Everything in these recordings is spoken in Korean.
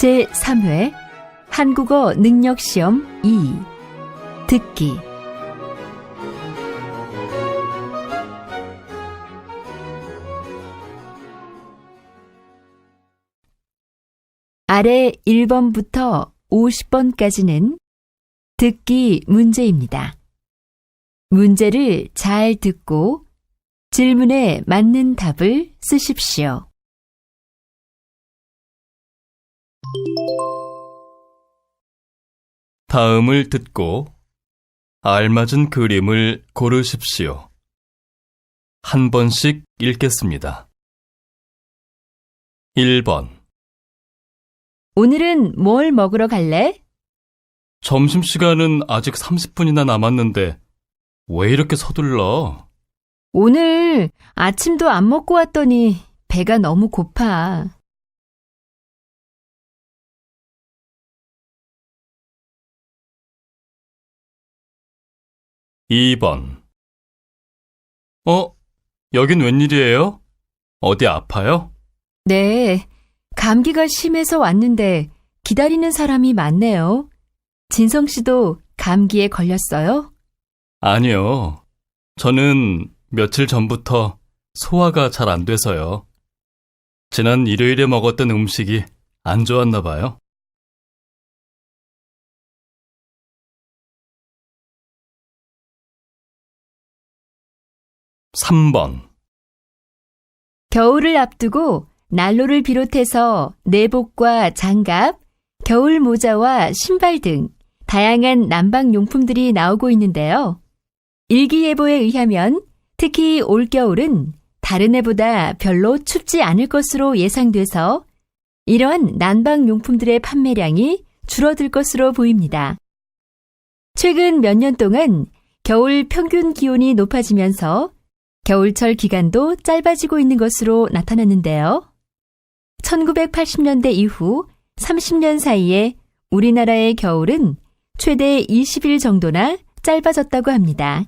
제3회 한국어 능력시험 2 듣기 아래 1번부터 50번까지는 듣기 문제입니다. 문제를 잘 듣고 질문에 맞는 답을 쓰십시오. 다음을 듣고 알맞은 그림을 고르십시오. 한 번씩 읽겠습니다. 1번. 오늘은 뭘 먹으러 갈래? 점심시간은 아직 30분이나 남았는데 왜 이렇게 서둘러? 오늘 아침도 안 먹고 왔더니 배가 너무 고파. 2번. 여긴 웬일이에요? 어디 아파요? 네, 감기가 심해서 왔는데 기다리는 사람이 많네요. 진성 씨도 감기에 걸렸어요? 아니요. 저는 며칠 전부터 소화가 잘 안 돼서요. 지난 일요일에 먹었던 음식이 안 좋았나 봐요. 3번. 겨울을 앞두고 난로를 비롯해서 내복과 장갑, 겨울 모자와 신발 등 다양한 난방용품들이 나오고 있는데요. 일기예보에 의하면 특히 올겨울은 다른 해보다 별로 춥지 않을 것으로 예상돼서 이러한 난방용품들의 판매량이 줄어들 것으로 보입니다. 최근 몇 년 동안 겨울 평균 기온이 높아지면서 겨울철 기간도 짧아지고 있는 것으로 나타났는데요. 1980년대 이후 30년 사이에 우리나라의 겨울은 최대 20일 정도나 짧아졌다고 합니다.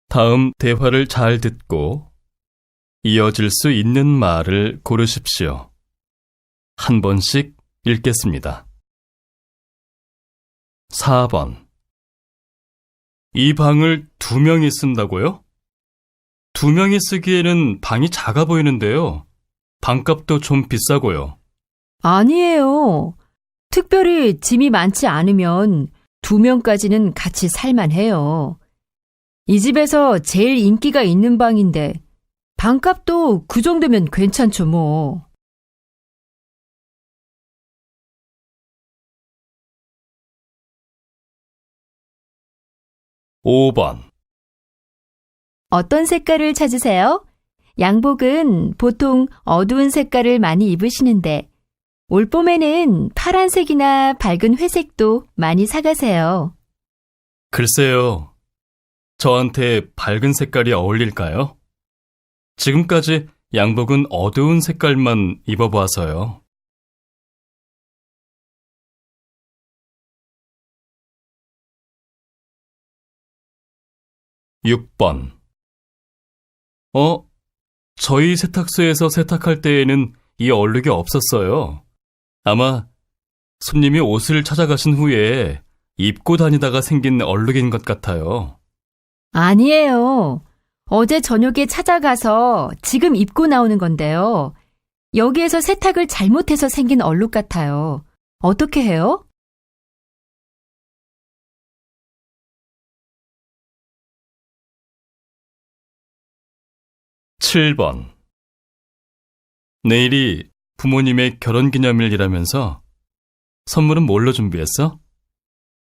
다음 대화를 잘 듣고 이어질 수 있는 말을 고르십시오. 한 번씩 읽겠습니다. 4번. 이 방을 2명이 쓴다고요? 2명이 쓰기에는 방이 작아 보이는데요. 방값도 좀 비싸고요. 아니에요. 특별히 짐이 많지 않으면 2명까지는 같이 살만해요. 이 집에서 제일 인기가 있는 방인데 방값도 그 정도면 괜찮죠 뭐. 5번. 어떤 색깔을 찾으세요? 양복은 보통 어두운 색깔을 많이 입으시는데 올봄에는 파란색이나 밝은 회색도 많이 사가세요. 글쎄요. 저한테 밝은 색깔이 어울릴까요? 지금까지 양복은 어두운 색깔만 입어봐서요. 6번. 저희 세탁소에서 세탁할 때에는 이 얼룩이 없었어요. 아마 손님이 옷을 찾아가신 후에 입고 다니다가 생긴 얼룩인 것 같아요. 아니에요. 어제 저녁에 찾아가서 지금 입고 나오는 건데요. 여기에서 세탁을 잘못해서 생긴 얼룩 같아요. 어떻게 해요? 7번. 내일이 부모님의 결혼기념일이라면서 선물은 뭘로 준비했어?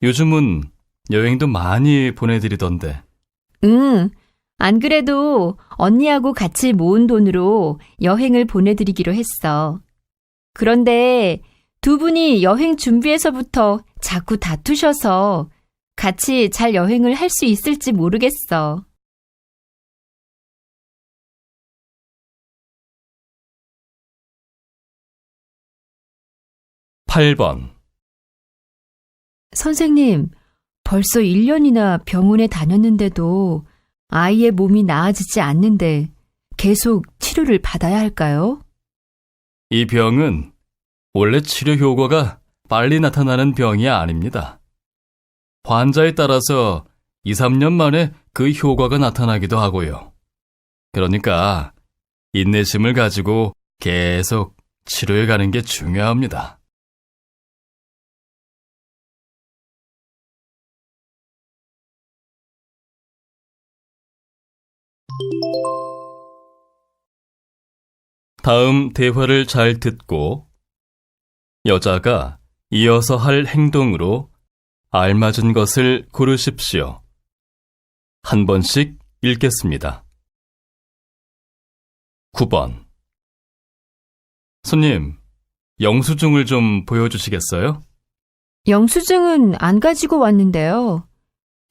요즘은 여행도 많이 보내드리던데. 응, 안 그래도 언니하고 같이 모은 돈으로 여행을 보내드리기로 했어. 그런데 두 분이 여행 준비에서부터 자꾸 다투셔서 같이 잘 여행을 할 수 있을지 모르겠어. 8번. 선생님, 벌써 1년이나 병원에 다녔는데도 아이의 몸이 나아지지 않는데 계속 치료를 받아야 할까요? 이 병은 원래 치료 효과가 빨리 나타나는 병이 아닙니다. 환자에 따라서 2, 3년 만에 그 효과가 나타나기도 하고요. 그러니까 인내심을 가지고 계속 치료해 가는 게 중요합니다. 다음 대화를 잘 듣고 여자가 이어서 할 행동으로 알맞은 것을 고르십시오. 한 번씩 읽겠습니다. 9번. 손님, 영수증을 좀 보여주시겠어요? 영수증은 안 가지고 왔는데요.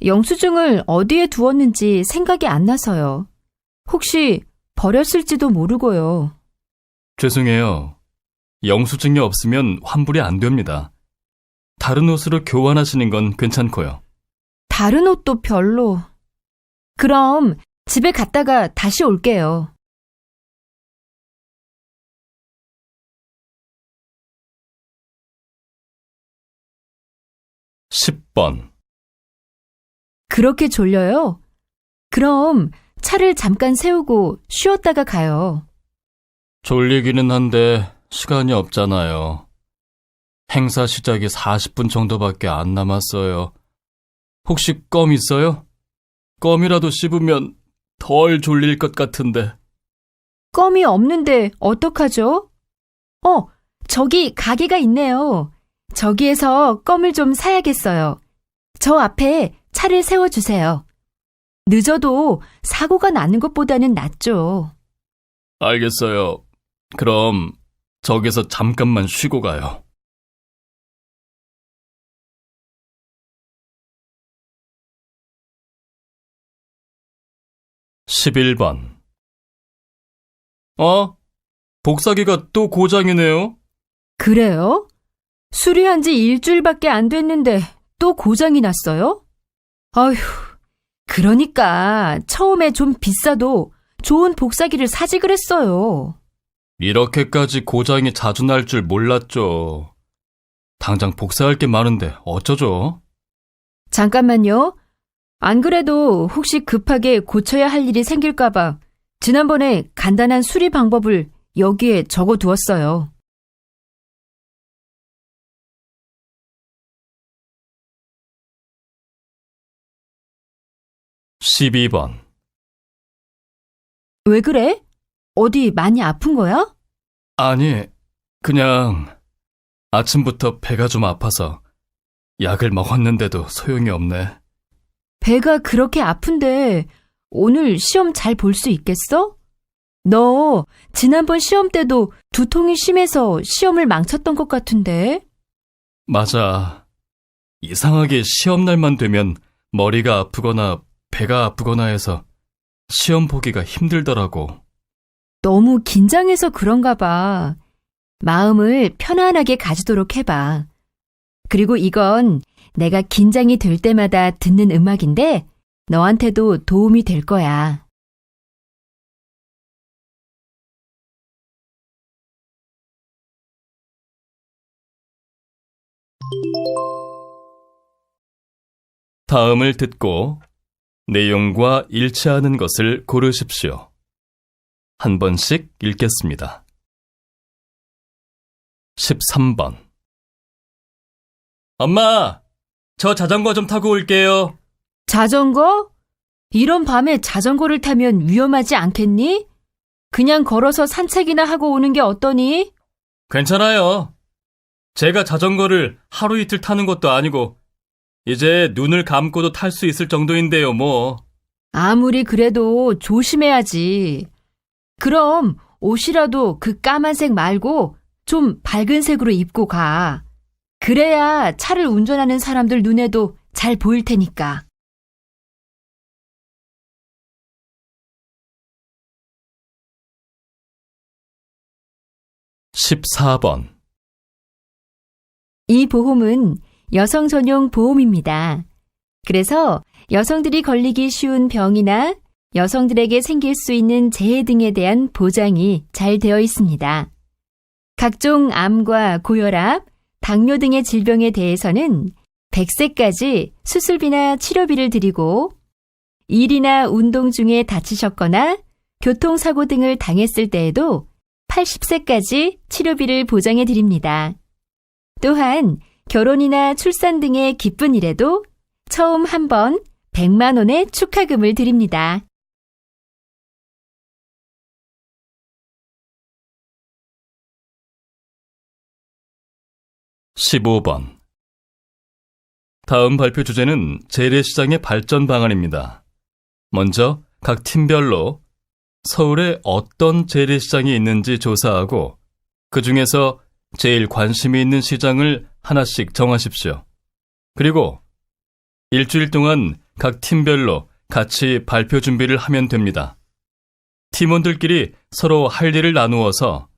영수증을 어디에 두었는지 생각이 안 나서요. 혹시 버렸을지도 모르고요. 죄송해요. 영수증이 없으면 환불이 안 됩니다. 다른 옷으로 교환하시는 건 괜찮고요. 다른 옷도 별로. 그럼 집에 갔다가 다시 올게요. 10번. 그렇게 졸려요? 그럼 차를 잠깐 세우고 쉬었다가 가요. 졸리기는 한데 시간이 없잖아요. 행사 시작이 40분 정도밖에 안 남았어요. 혹시 껌 있어요? 껌이라도 씹으면 덜 졸릴 것 같은데. 껌이 없는데 어떡하죠? 저기 가게가 있네요. 저기에서 껌을 좀 사야겠어요. 저 앞에 차를 세워주세요. 늦어도 사고가 나는 것보다는 낫죠. 알겠어요. 그럼 저기서 잠깐만 쉬고 가요. 11번. 복사기가 또 고장이네요. 그래요? 수리한 지 일주일밖에 안 됐는데 또 고장이 났어요? 아휴, 그러니까 처음에 좀 비싸도 좋은 복사기를 사지 그랬어요. 이렇게까지 고장이 자주 날 줄 몰랐죠. 당장 복사할 게 많은데 어쩌죠? 잠깐만요. 안 그래도 혹시 급하게 고쳐야 할 일이 생길까봐 지난번에 간단한 수리 방법을 여기에 적어두었어요. 12번. 왜 그래? 어디 많이 아픈 거야? 아니, 그냥 아침부터 배가 좀 아파서 약을 먹었는데도 소용이 없네. 배가 그렇게 아픈데 오늘 시험 잘 볼 수 있겠어? 너 지난번 시험 때도 두통이 심해서 시험을 망쳤던 것 같은데? 맞아. 이상하게 시험날만 되면 머리가 아프거나 배가 아프거나 해서 시험 보기가 힘들더라고. 너무 긴장해서 그런가 봐. 마음을 편안하게 가지도록 해봐. 그리고 이건 내가 긴장이 될 때마다 듣는 음악인데 너한테도 도움이 될 거야. '다음을 듣고 내용과 일치하는 것을 고르십시오. 한 번씩 읽겠습니다. 13번. 엄마, 저 자전거 좀 타고 올게요. 자전거? 이런 밤에 자전거를 타면 위험하지 않겠니? 그냥 걸어서 산책이나 하고 오는 게 어떠니? 괜찮아요. 제가 자전거를 하루 이틀 타는 것도 아니고 이제 눈을 감고도 탈 수 있을 정도인데요, 뭐. 아무리 그래도 조심해야지. 그럼 옷이라도 그 까만색 말고 좀 밝은 색으로 입고 가. 그래야 차를 운전하는 사람들 눈에도 잘 보일 테니까. 14번. 이 보험은 여성 전용 보험입니다. 그래서 여성들이 걸리기 쉬운 병이나 여성들에게 생길 수 있는 재해 등에 대한 보장이 잘 되어 있습니다. 각종 암과 고혈압, 당뇨 등의 질병에 대해서는 100세까지 수술비나 치료비를 드리고 일이나 운동 중에 다치셨거나 교통사고 등을 당했을 때에도 80세까지 치료비를 보장해 드립니다. 또한 결혼이나 출산 등의 기쁜 일에도 처음 한 번 100만 원의 축하금을 드립니다. (15번) 다음 발표 주제는 재래시장의 발전 방안입니다. 먼저 각 팀별로 서울에 어떤 재래시장이 있는지 조사하고 그 중에서 제일 관심이 있는 시장을 하나씩 정하십시오. 그리고 일주일 동안 각 팀별로 같이 발표 준비를 하면 됩니다. 팀원들끼리 서로 할 일을 나누어서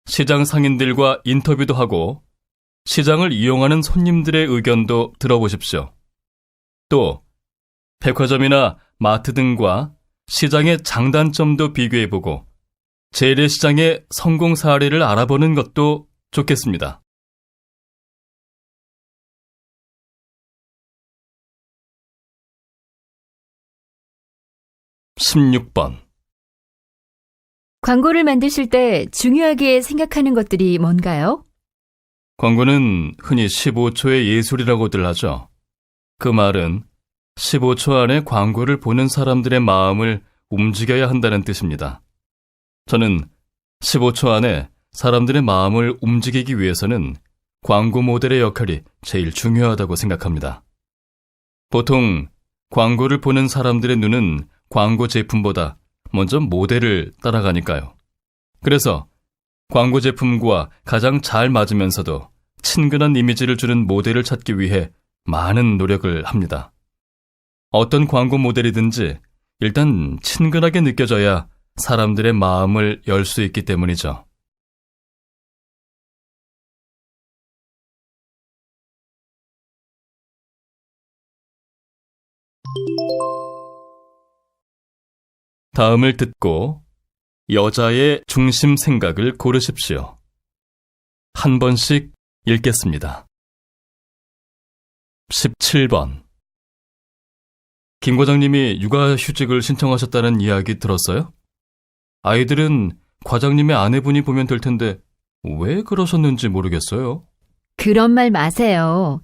시장 상인들과 인터뷰도 하고 시장을 이용하는 손님들의 의견도 들어보십시오. 또 백화점이나 마트 등과 시장의 장단점도 비교해보고 재래시장의 성공 사례를 알아보는 것도 좋겠습니다. (16번) 광고를 만드실 때 중요하게 생각하는 것들이 뭔가요? 광고는 흔히 15초의 예술이라고들 하죠. 그 말은 15초 안에 광고를 보는 사람들의 마음을 움직여야 한다는 뜻입니다. 저는 15초 안에 사람들의 마음을 움직이기 위해서는 광고 모델의 역할이 제일 중요하다고 생각합니다. 보통 광고를 보는 사람들의 눈은 광고 제품보다 먼저 모델을 따라가니까요. 그래서 광고 제품과 가장 잘 맞으면서도 친근한 이미지를 주는 모델을 찾기 위해 많은 노력을 합니다. 어떤 광고 모델이든지 일단 친근하게 느껴져야 사람들의 마음을 열 수 있기 때문이죠. 다음을 듣고 여자의 중심 생각을 고르십시오. 한 번씩 읽겠습니다. 17번. 김 과장님이 육아휴직을 신청하셨다는 이야기 들었어요? 아이들은 과장님의 아내분이 보면 될 텐데 왜 그러셨는지 모르겠어요. 그런 말 마세요.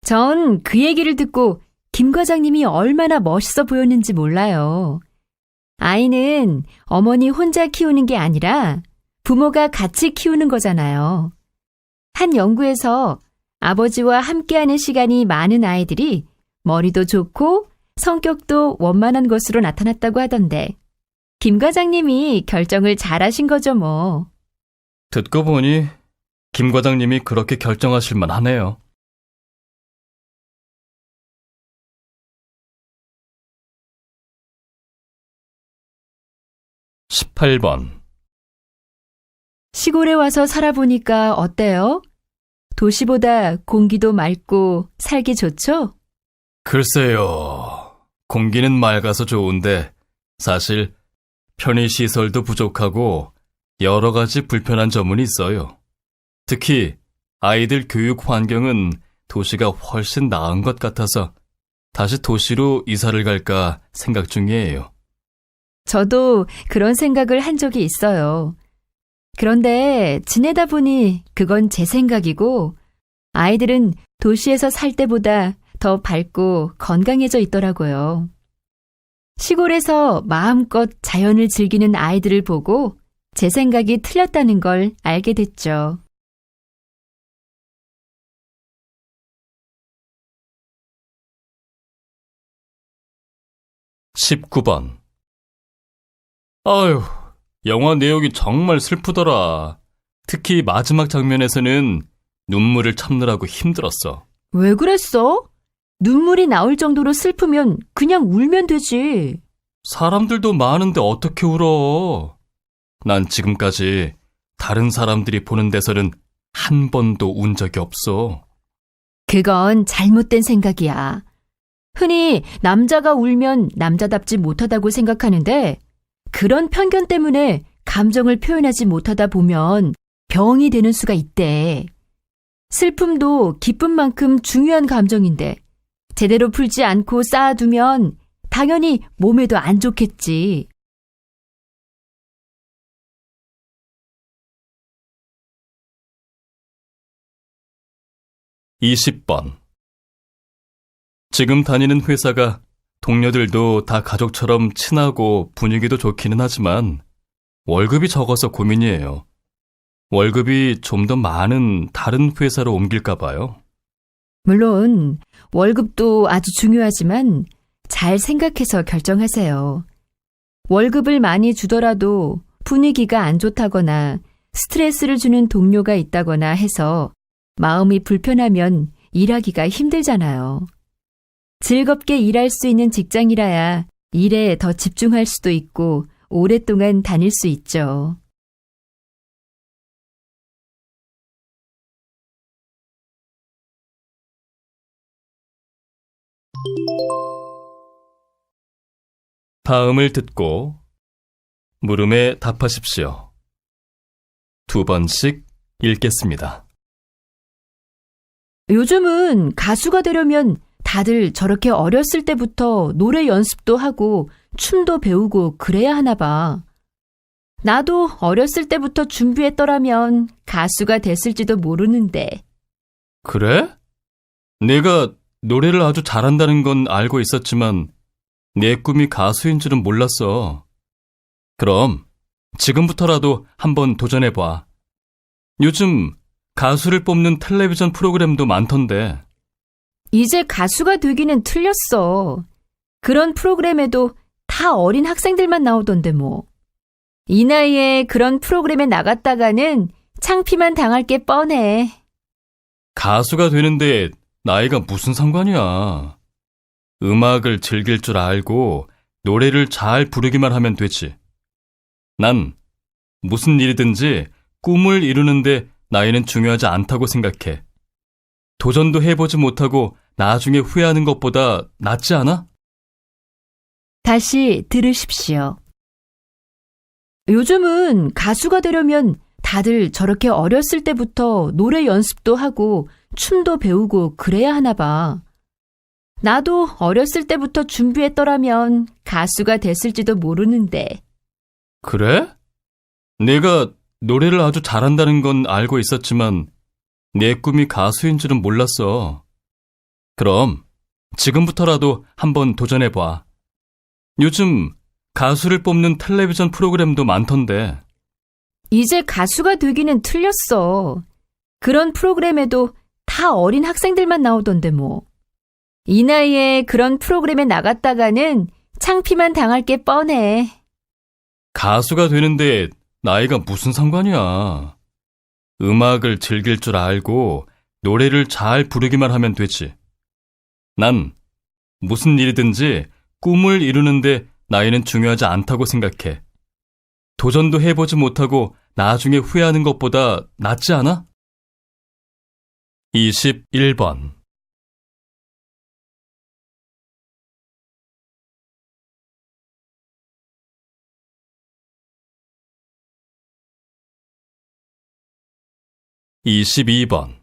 전 그 얘기를 듣고 김 과장님이 얼마나 멋있어 보였는지 몰라요. 아이는 어머니 혼자 키우는 게 아니라 부모가 같이 키우는 거잖아요. 한 연구에서 아버지와 함께하는 시간이 많은 아이들이 머리도 좋고 성격도 원만한 것으로 나타났다고 하던데 김 과장님이 결정을 잘하신 거죠 뭐. 듣고 보니 김 과장님이 그렇게 결정하실 만하네요. 18번. 시골에 와서 살아보니까 어때요? 도시보다 공기도 맑고 살기 좋죠? 글쎄요. 공기는 맑아서 좋은데 사실 편의시설도 부족하고 여러 가지 불편한 점은 있어요. 특히 아이들 교육 환경은 도시가 훨씬 나은 것 같아서 다시 도시로 이사를 갈까 생각 중이에요. 저도 그런 생각을 한 적이 있어요. 그런데 지내다 보니 그건 제 생각이고 아이들은 도시에서 살 때보다 더 밝고 건강해져 있더라고요. 시골에서 마음껏 자연을 즐기는 아이들을 보고 제 생각이 틀렸다는 걸 알게 됐죠. 19번. 아휴, 영화 내용이 정말 슬프더라. 특히 마지막 장면에서는 눈물을 참느라고 힘들었어. 왜 그랬어? 눈물이 나올 정도로 슬프면 그냥 울면 되지. 사람들도 많은데 어떻게 울어? 난 지금까지 다른 사람들이 보는 데서는 한 번도 운 적이 없어. 그건 잘못된 생각이야. 흔히 남자가 울면 남자답지 못하다고 생각하는데 그런 편견 때문에 감정을 표현하지 못하다 보면 병이 되는 수가 있대. 슬픔도 기쁨만큼 중요한 감정인데 제대로 풀지 않고 쌓아두면 당연히 몸에도 안 좋겠지. (20번) 지금 다니는 회사가 동료들도 다 가족처럼 친하고 분위기도 좋기는 하지만 월급이 적어서 고민이에요. 월급이 좀 더 많은 다른 회사로 옮길까 봐요. 물론 월급도 아주 중요하지만 잘 생각해서 결정하세요. 월급을 많이 주더라도 분위기가 안 좋다거나 스트레스를 주는 동료가 있다거나 해서 마음이 불편하면 일하기가 힘들잖아요. 즐겁게 일할 수 있는 직장이라야 일에 더 집중할 수도 있고 오랫동안 다닐 수 있죠. 다음을 듣고 물음에 답하십시오. 2번씩 읽겠습니다. 요즘은 가수가 되려면 다들 저렇게 어렸을 때부터 노래 연습도 하고 춤도 배우고 그래야 하나 봐. 나도 어렸을 때부터 준비했더라면 가수가 됐을지도 모르는데. 그래? 내가 노래를 아주 잘한다는 건 알고 있었지만 내 꿈이 가수인 줄은 몰랐어. 그럼 지금부터라도 한번 도전해봐. 요즘 가수를 뽑는 텔레비전 프로그램도 많던데. 이제 가수가 되기는 틀렸어. 그런 프로그램에도 다 어린 학생들만 나오던데 뭐. 이 나이에 그런 프로그램에 나갔다가는 창피만 당할 게 뻔해. 가수가 되는데 나이가 무슨 상관이야. 음악을 즐길 줄 알고 노래를 잘 부르기만 하면 되지. 난 무슨 일이든지 꿈을 이루는데 나이는 중요하지 않다고 생각해. 도전도 해보지 못하고 나중에 후회하는 것보다 낫지 않아? 다시 들으십시오. 요즘은 가수가 되려면 다들 저렇게 어렸을 때부터 노래 연습도 하고 춤도 배우고 그래야 하나 봐. 나도 어렸을 때부터 준비했더라면 가수가 됐을지도 모르는데. 그래? 내가 노래를 아주 잘한다는 건 알고 있었지만 내 꿈이 가수인 줄은 몰랐어. 그럼 지금부터라도 한번 도전해봐. 요즘 가수를 뽑는 텔레비전 프로그램도 많던데. 이제 가수가 되기는 틀렸어. 그런 프로그램에도 다 어린 학생들만 나오던데 뭐. 이 나이에 그런 프로그램에 나갔다가는 창피만 당할 게 뻔해. 가수가 되는데 나이가 무슨 상관이야. 음악을 즐길 줄 알고 노래를 잘 부르기만 하면 되지. 난 무슨 일이든지 꿈을 이루는데 나이는 중요하지 않다고 생각해. 도전도 해보지 못하고 나중에 후회하는 것보다 낫지 않아? 21번. (22번)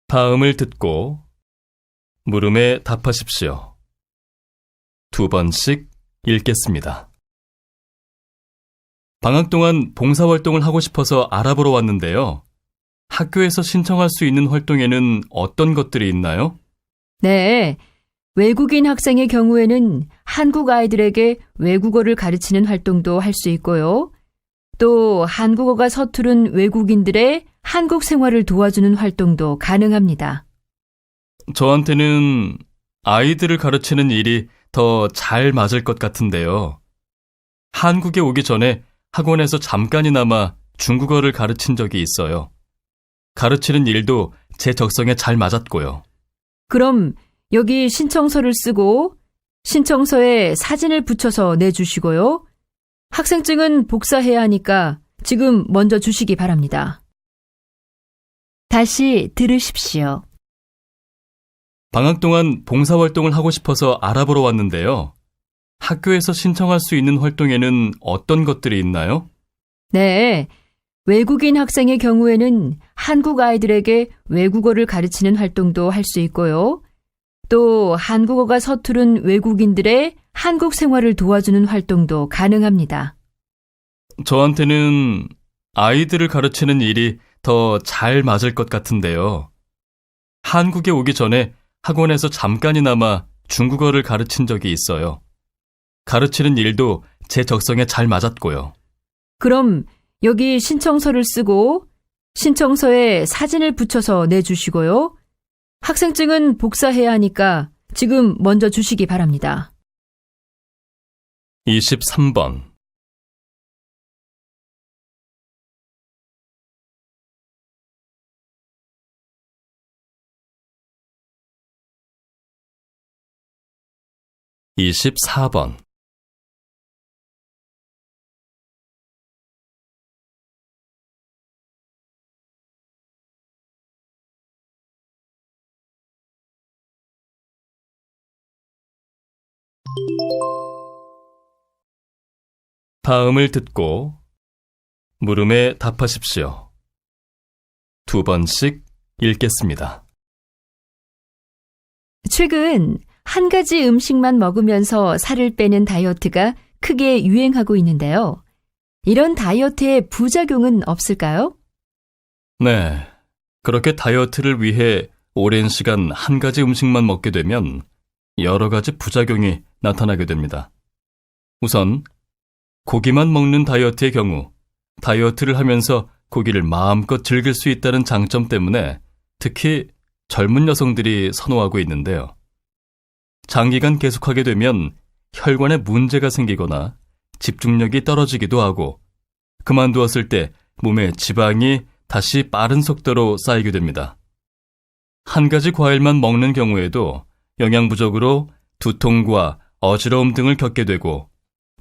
다음을 듣고 물음에 답하십시오. 2번씩 읽겠습니다. 방학 동안 봉사활동을 하고 싶어서 알아보러 왔는데요. 학교에서 신청할 수 있는 활동에는 어떤 것들이 있나요? 네. 외국인 학생의 경우에는 한국 아이들에게 외국어를 가르치는 활동도 할 수 있고요. 또 한국어가 서투른 외국인들의 한국 생활을 도와주는 활동도 가능합니다. 저한테는 아이들을 가르치는 일이 더 잘 맞을 것 같은데요. 한국에 오기 전에 학원에서 잠깐이나마 중국어를 가르친 적이 있어요. 가르치는 일도 제 적성에 잘 맞았고요. 그럼 여기 신청서를 쓰고 신청서에 사진을 붙여서 내주시고요. 학생증은 복사해야 하니까 지금 먼저 주시기 바랍니다. 다시 들으십시오. 방학 동안 봉사활동을 하고 싶어서 알아보러 왔는데요. 학교에서 신청할 수 있는 활동에는 어떤 것들이 있나요? 네, 외국인 학생의 경우에는 한국 아이들에게 외국어를 가르치는 활동도 할 수 있고요. 또 한국어가 서투른 외국인들의 한국 생활을 도와주는 활동도 가능합니다. 저한테는 아이들을 가르치는 일이 더 잘 맞을 것 같은데요. 한국에 오기 전에 학원에서 잠깐이나마 중국어를 가르친 적이 있어요. 가르치는 일도 제 적성에 잘 맞았고요. 그럼 여기 신청서를 쓰고 신청서에 사진을 붙여서 내주시고요. 학생증은 복사해야 하니까 지금 먼저 주시기 바랍니다. 23번. (24번) '다음을 듣고 물음에 답하십시오. 2번씩 읽겠습니다. 최근 한 가지 음식만 먹으면서 살을 빼는 다이어트가 크게 유행하고 있는데요. 이런 다이어트의 부작용은 없을까요? 네, 그렇게 다이어트를 위해 오랜 시간 한 가지 음식만 먹게 되면 여러 가지 부작용이 나타나게 됩니다. 우선 고기만 먹는 다이어트의 경우 다이어트를 하면서 고기를 마음껏 즐길 수 있다는 장점 때문에 특히 젊은 여성들이 선호하고 있는데요. 장기간 계속하게 되면 혈관에 문제가 생기거나 집중력이 떨어지기도 하고 그만두었을 때 몸에 지방이 다시 빠른 속도로 쌓이게 됩니다. 한 가지 과일만 먹는 경우에도 영양 부족으로 두통과 어지러움 등을 겪게 되고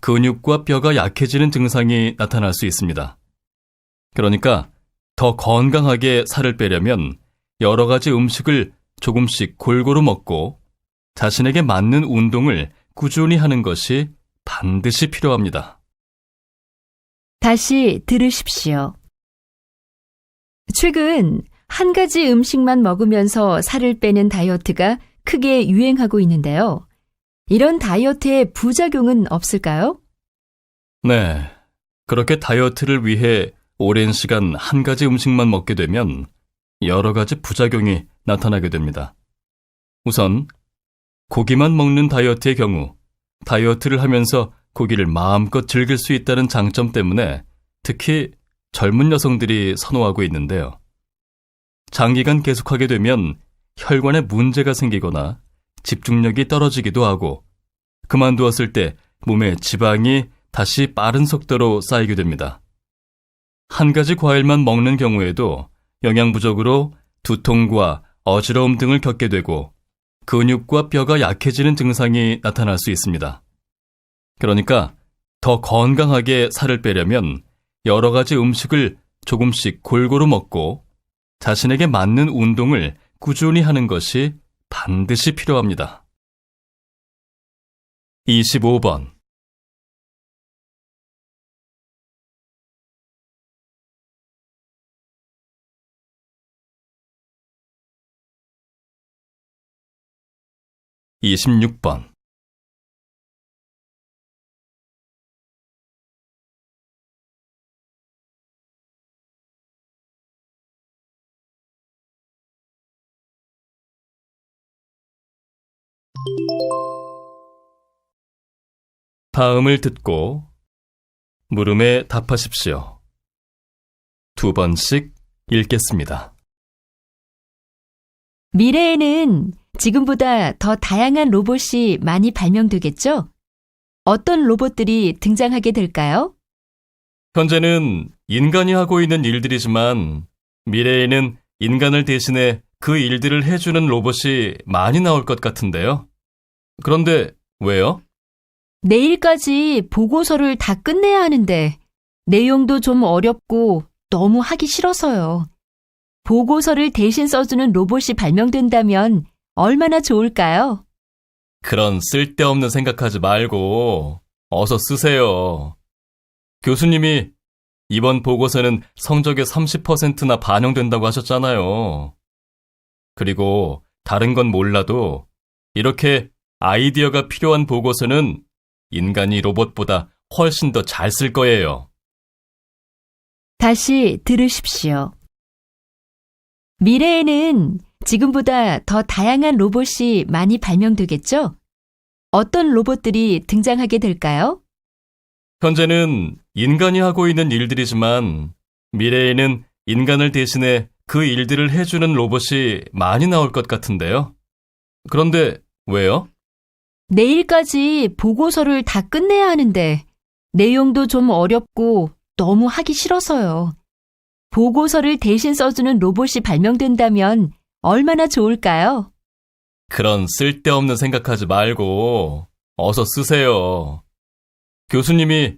근육과 뼈가 약해지는 증상이 나타날 수 있습니다. 그러니까 더 건강하게 살을 빼려면 여러 가지 음식을 조금씩 골고루 먹고 자신에게 맞는 운동을 꾸준히 하는 것이 반드시 필요합니다. 다시 들으십시오. 최근 한 가지 음식만 먹으면서 살을 빼는 다이어트가 크게 유행하고 있는데요. 이런 다이어트의 부작용은 없을까요? 네, 그렇게 다이어트를 위해 오랜 시간 한 가지 음식만 먹게 되면 여러 가지 부작용이 나타나게 됩니다. 우선 고기만 먹는 다이어트의 경우 다이어트를 하면서 고기를 마음껏 즐길 수 있다는 장점 때문에 특히 젊은 여성들이 선호하고 있는데요. 장기간 계속하게 되면 혈관에 문제가 생기거나 집중력이 떨어지기도 하고 그만두었을 때 몸에 지방이 다시 빠른 속도로 쌓이게 됩니다. 한 가지 과일만 먹는 경우에도 영양 부족으로 두통과 어지러움 등을 겪게 되고 근육과 뼈가 약해지는 증상이 나타날 수 있습니다. 그러니까 더 건강하게 살을 빼려면 여러 가지 음식을 조금씩 골고루 먹고 자신에게 맞는 운동을 꾸준히 하는 것이 반드시 필요합니다. 25번. (26번) 다음을 듣고 물음에 답하십시오. 2번씩 읽겠습니다. 미래에는 지금보다 더 다양한 로봇이 많이 발명되겠죠? 어떤 로봇들이 등장하게 될까요? 현재는 인간이 하고 있는 일들이지만 미래에는 인간을 대신해 그 일들을 해주는 로봇이 많이 나올 것 같은데요. 그런데 왜요? 내일까지 보고서를 다 끝내야 하는데 내용도 좀 어렵고 너무 하기 싫어서요. 보고서를 대신 써주는 로봇이 발명된다면 얼마나 좋을까요? 그런 쓸데없는 생각하지 말고 어서 쓰세요. 교수님이 이번 보고서는 성적의 30%나 반영된다고 하셨잖아요. 그리고 다른 건 몰라도 이렇게 아이디어가 필요한 보고서는 인간이 로봇보다 훨씬 더 잘 쓸 거예요. 다시 들으십시오. 미래에는 지금보다 더 다양한 로봇이 많이 발명되겠죠? 어떤 로봇들이 등장하게 될까요? 현재는 인간이 하고 있는 일들이지만 미래에는 인간을 대신해 그 일들을 해주는 로봇이 많이 나올 것 같은데요. 그런데 왜요? 내일까지 보고서를 다 끝내야 하는데 내용도 좀 어렵고 너무 하기 싫어서요. 보고서를 대신 써주는 로봇이 발명된다면 얼마나 좋을까요? 그런 쓸데없는 생각하지 말고 어서 쓰세요. 교수님이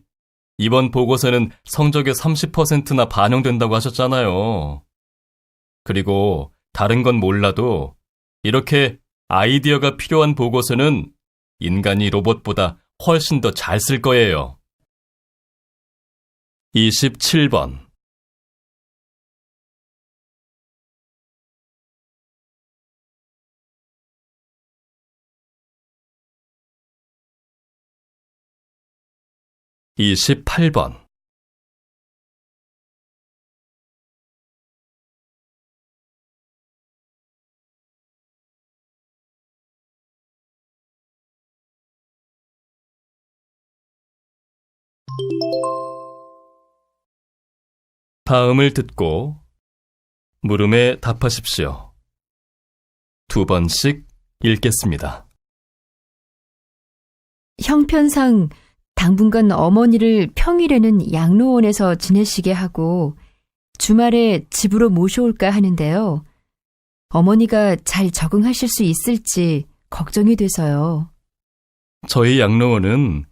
이번 보고서는 성적의 30%나 반영된다고 하셨잖아요. 그리고 다른 건 몰라도 이렇게 아이디어가 필요한 보고서는 인간이 로봇보다 훨씬 더 잘 쓸 거예요. 27번. (28번) 다음을 듣고 물음에 답하십시오. 2번씩 읽겠습니다. 형편상 당분간 어머니를 평일에는 양로원에서 지내시게 하고 주말에 집으로 모셔올까 하는데요. 어머니가 잘 적응하실 수 있을지 걱정이 돼서요. 저희 양로원은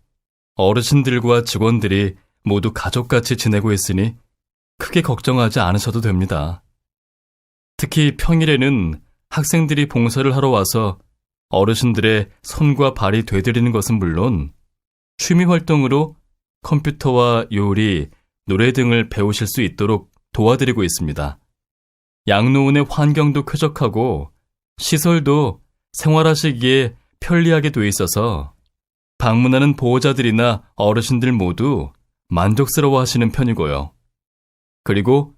어르신들과 직원들이 모두 가족같이 지내고 있으니 크게 걱정하지 않으셔도 됩니다. 특히 평일에는 학생들이 봉사를 하러 와서 어르신들의 손과 발이 되드리는 것은 물론 취미 활동으로 컴퓨터와 요리, 노래 등을 배우실 수 있도록 도와드리고 있습니다. 양로원의 환경도 쾌적하고 시설도 생활하시기에 편리하게 돼 있어서 방문하는 보호자들이나 어르신들 모두 만족스러워 하시는 편이고요. 그리고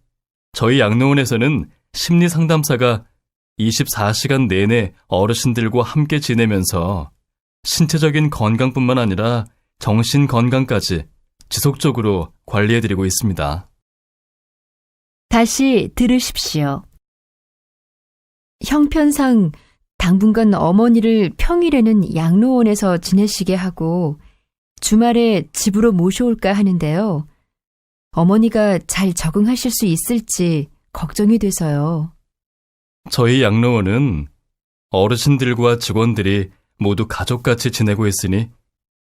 저희 양로원에서는 심리상담사가 24시간 내내 어르신들과 함께 지내면서 신체적인 건강뿐만 아니라 정신 건강까지 지속적으로 관리해드리고 있습니다. 다시 들으십시오. 형편상 당분간 어머니를 평일에는 양로원에서 지내시게 하고 주말에 집으로 모셔올까 하는데요. 어머니가 잘 적응하실 수 있을지 걱정이 돼서요. 저희 양로원은 어르신들과 직원들이 모두 가족같이 지내고 있으니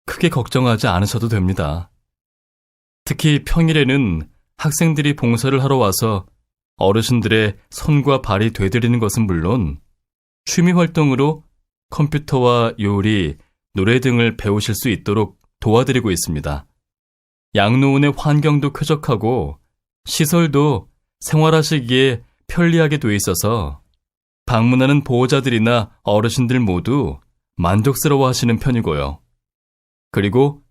크게 걱정하지 않으셔도 됩니다. 특히 평일에는 학생들이 봉사를 하러 와서 어르신들의 손과 발이 되드리는 것은 물론 취미 활동으로 컴퓨터와 요리, 노래 등을 배우실 수 있도록 도와드리고 있습니다. 양로원의 환경도 쾌적하고 시설도 생활하시기에 편리하게 돼 있어서 방문하는 보호자들이나 어르신들 모두 만족스러워 하시는 편이고요. 그리고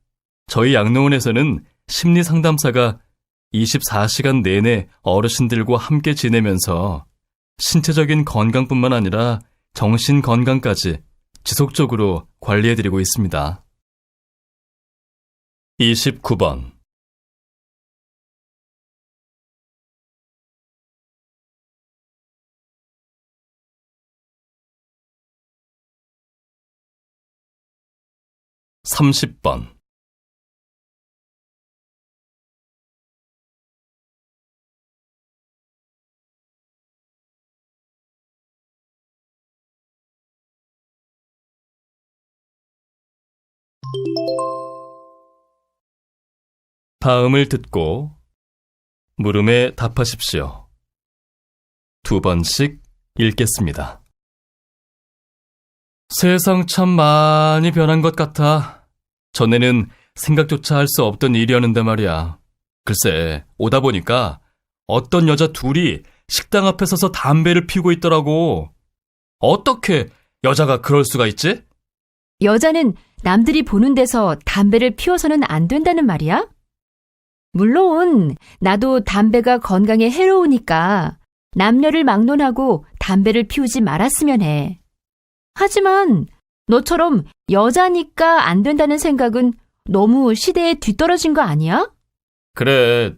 저희 양로원에서는 심리상담사가 24시간 내내 어르신들과 함께 지내면서 신체적인 건강뿐만 아니라 정신 건강까지 지속적으로 관리해드리고 있습니다. 29번. (30번) 다음을 듣고 물음에 답하십시오. 2번씩 읽겠습니다. 세상 참 많이 변한 것 같아. 전에는 생각조차 할 수 없던 일이었는데 말이야. 글쎄, 오다 보니까 어떤 여자 둘이 식당 앞에 서서 담배를 피우고 있더라고. 어떻게 여자가 그럴 수가 있지? 여자는 남들이 보는 데서 담배를 피워서는 안 된다는 말이야? 물론 나도 담배가 건강에 해로우니까 남녀를 막론하고 담배를 피우지 말았으면 해. 하지만 너처럼 여자니까 안 된다는 생각은 너무 시대에 뒤떨어진 거 아니야? 그래,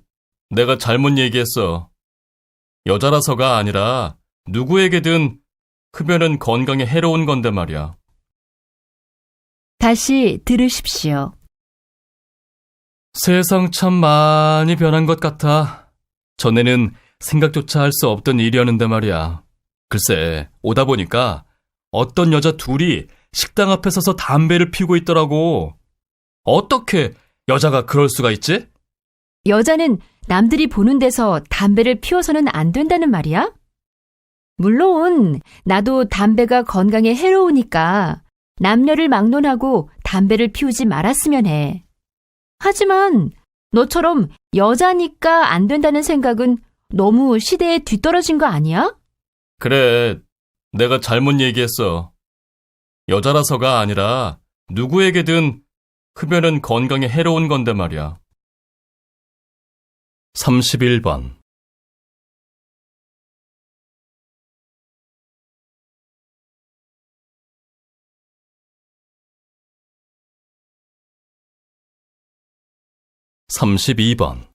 내가 잘못 얘기했어. 여자라서가 아니라 누구에게든 흡연은 건강에 해로운 건데 말이야. 다시 들으십시오. 세상 참 많이 변한 것 같아. 전에는 생각조차 할 수 없던 일이었는데 말이야. 글쎄, 오다 보니까 어떤 여자 둘이 식당 앞에 서서 담배를 피우고 있더라고. 어떻게 여자가 그럴 수가 있지? 여자는 남들이 보는 데서 담배를 피워서는 안 된다는 말이야? 물론 나도 담배가 건강에 해로우니까 남녀를 막론하고 담배를 피우지 말았으면 해. 하지만 너처럼 여자니까 안 된다는 생각은 너무 시대에 뒤떨어진 거 아니야? 그래, 내가 잘못 얘기했어. 여자라서가 아니라 누구에게든 흡연은 건강에 해로운 건데 말이야. 31번. (32번)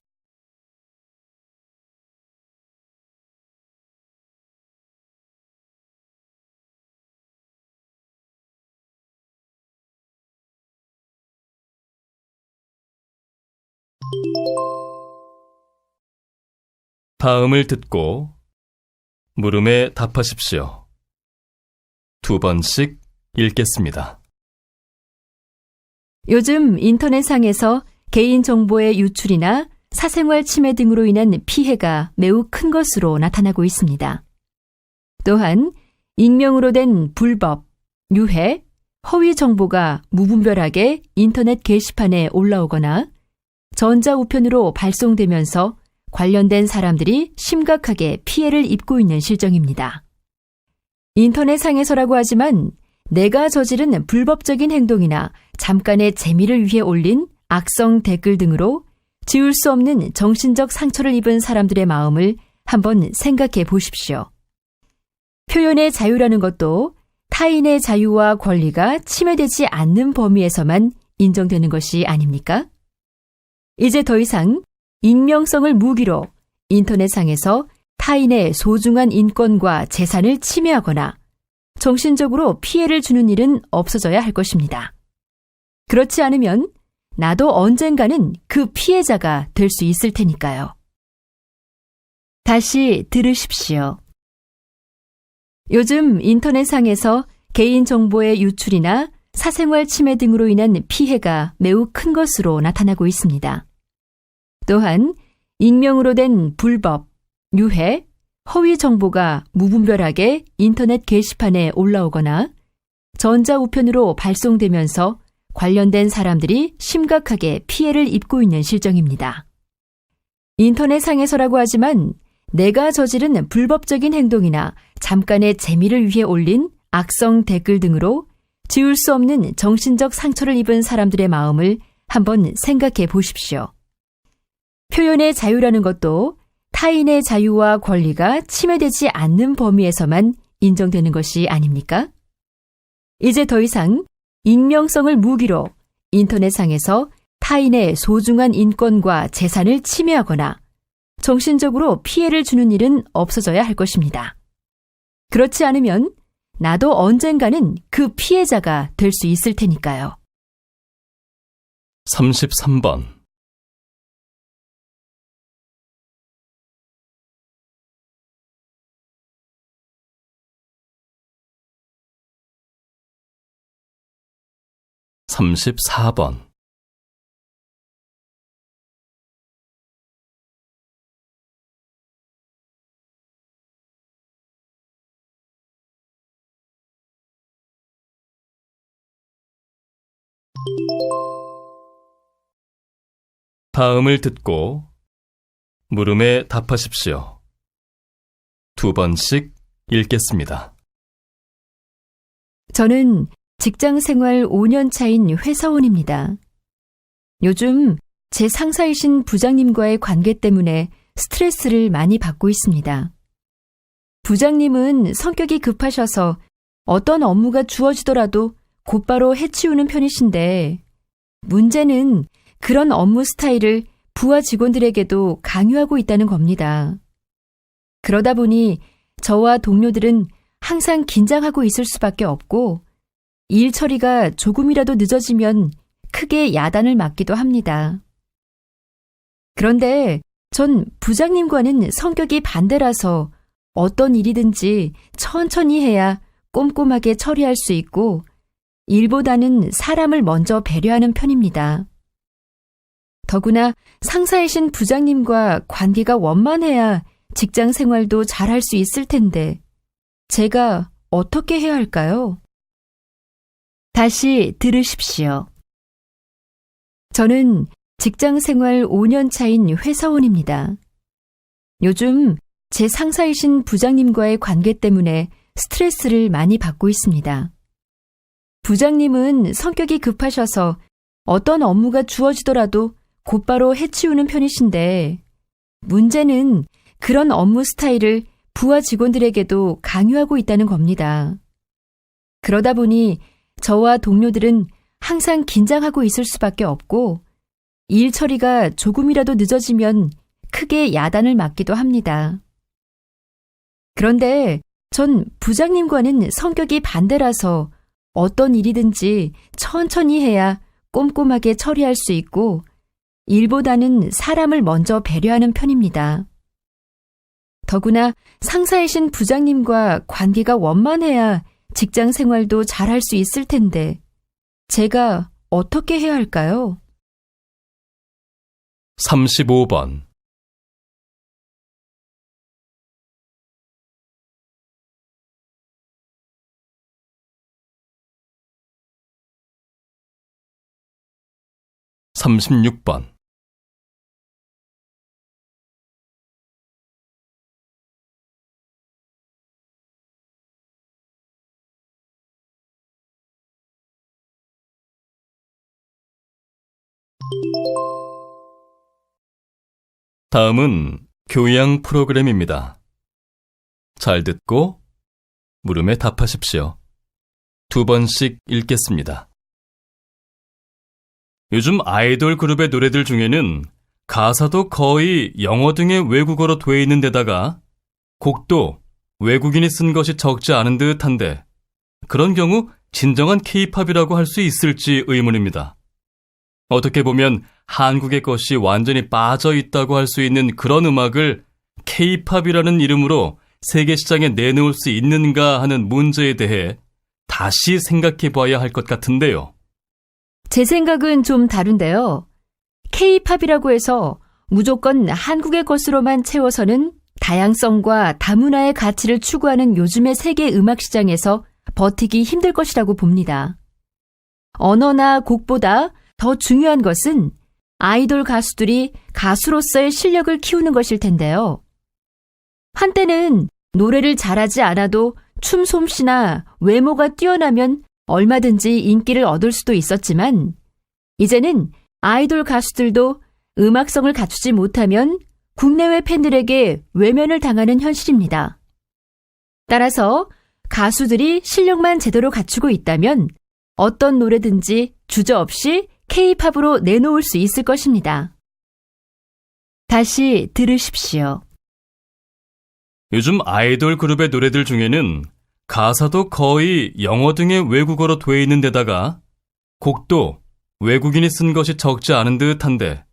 다음을 듣고 물음에 답하십시오. 2번씩 읽겠습니다. 요즘 인터넷상에서 개인정보의 유출이나 사생활 침해 등으로 인한 피해가 매우 큰 것으로 나타나고 있습니다. 또한 익명으로 된 불법, 유해, 허위 정보가 무분별하게 인터넷 게시판에 올라오거나 전자우편으로 발송되면서 관련된 사람들이 심각하게 피해를 입고 있는 실정입니다. 인터넷상에서라고 하지만 내가 저지른 불법적인 행동이나 잠깐의 재미를 위해 올린 악성 댓글 등으로 지울 수 없는 정신적 상처를 입은 사람들의 마음을 한번 생각해 보십시오. 표현의 자유라는 것도 타인의 자유와 권리가 침해되지 않는 범위에서만 인정되는 것이 아닙니까? 이제 더 이상 익명성을 무기로 인터넷상에서 타인의 소중한 인권과 재산을 침해하거나 정신적으로 피해를 주는 일은 없어져야 할 것입니다. 그렇지 않으면 나도 언젠가는 그 피해자가 될 수 있을 테니까요. 다시 들으십시오. 요즘 인터넷상에서 개인정보의 유출이나 사생활 침해 등으로 인한 피해가 매우 큰 것으로 나타나고 있습니다. 또한 익명으로 된 불법, 유해, 허위 정보가 무분별하게 인터넷 게시판에 올라오거나 전자우편으로 발송되면서 관련된 사람들이 심각하게 피해를 입고 있는 실정입니다. 인터넷상에서라고 하지만 내가 저지른 불법적인 행동이나 잠깐의 재미를 위해 올린 악성 댓글 등으로 지울 수 없는 정신적 상처를 입은 사람들의 마음을 한번 생각해 보십시오. 표현의 자유라는 것도 타인의 자유와 권리가 침해되지 않는 범위에서만 인정되는 것이 아닙니까? 이제 더 이상 익명성을 무기로 인터넷상에서 타인의 소중한 인권과 재산을 침해하거나 정신적으로 피해를 주는 일은 없어져야 할 것입니다. 그렇지 않으면 나도 언젠가는 그 피해자가 될 수 있을 테니까요. 33번. 34번. 다음을 듣고 물음에 답하십시오. 2번씩 읽겠습니다. 저는 직장 생활 5년 차인 회사원입니다. 요즘 제 상사이신 부장님과의 관계 때문에 스트레스를 많이 받고 있습니다. 부장님은 성격이 급하셔서 어떤 업무가 주어지더라도 곧바로 해치우는 편이신데, 문제는 그런 업무 스타일을 부하 직원들에게도 강요하고 있다는 겁니다. 그러다 보니 저와 동료들은 항상 긴장하고 있을 수밖에 없고, 일 처리가 조금이라도 늦어지면 크게 야단을 맞기도 합니다. 그런데 전 부장님과는 성격이 반대라서 어떤 일이든지 천천히 해야 꼼꼼하게 처리할 수 있고, 일보다는 사람을 먼저 배려하는 편입니다. 더구나 상사이신 부장님과 관계가 원만해야 직장 생활도 잘할 수 있을 텐데, 제가 어떻게 해야 할까요? 다시 들으십시오. 저는 직장 생활 5년 차인 회사원입니다. 요즘 제 상사이신 부장님과의 관계 때문에 스트레스를 많이 받고 있습니다. 부장님은 성격이 급하셔서 어떤 업무가 주어지더라도 곧바로 해치우는 편이신데, 문제는 그런 업무 스타일을 부하 직원들에게도 강요하고 있다는 겁니다. 그러다 보니 저와 동료들은 항상 긴장하고 있을 수밖에 없고, 일 처리가 조금이라도 늦어지면 크게 야단을 맞기도 합니다. 그런데 전 부장님과는 성격이 반대라서 어떤 일이든지 천천히 해야 꼼꼼하게 처리할 수 있고, 일보다는 사람을 먼저 배려하는 편입니다. 더구나 상사이신 부장님과 관계가 원만해야 직장 생활도 잘할 수 있을 텐데, 제가 어떻게 해야 할까요? 35번. (36번) 다음은 교양 프로그램입니다. 잘 듣고 물음에 답하십시오. 2번씩 읽겠습니다. 요즘 아이돌 그룹의 노래들 중에는 가사도 거의 영어 등의 외국어로 돼 있는 데다가 곡도 외국인이 쓴 것이 적지 않은 듯한데, 그런 경우 진정한 K-팝이라고 할 수 있을지 의문입니다. 어떻게 보면 한국의 것이 완전히 빠져 있다고 할 수 있는 그런 음악을 K-팝이라는 이름으로 세계 시장에 내놓을 수 있는가 하는 문제에 대해 다시 생각해 봐야 할 것 같은데요. 제 생각은 좀 다른데요. K-팝이라고 해서 무조건 한국의 것으로만 채워서는 다양성과 다문화의 가치를 추구하는 요즘의 세계 음악 시장에서 버티기 힘들 것이라고 봅니다. 언어나 곡보다 더 중요한 것은 아이돌 가수들이 가수로서의 실력을 키우는 것일 텐데요. 한때는 노래를 잘하지 않아도 춤 솜씨나 외모가 뛰어나면 얼마든지 인기를 얻을 수도 있었지만, 이제는 아이돌 가수들도 음악성을 갖추지 못하면 국내외 팬들에게 외면을 당하는 현실입니다. 따라서 가수들이 실력만 제대로 갖추고 있다면 어떤 노래든지 주저없이 K-팝으로 내놓을 수 있을 것입니다. 다시 들으십시오. 요즘 아이돌 그룹의 노래들 중에는 가사도 거의 영어 등의 외국어로 돼 있는 데다가 곡도 외국인이 쓴 것이 적지 않은 듯한데,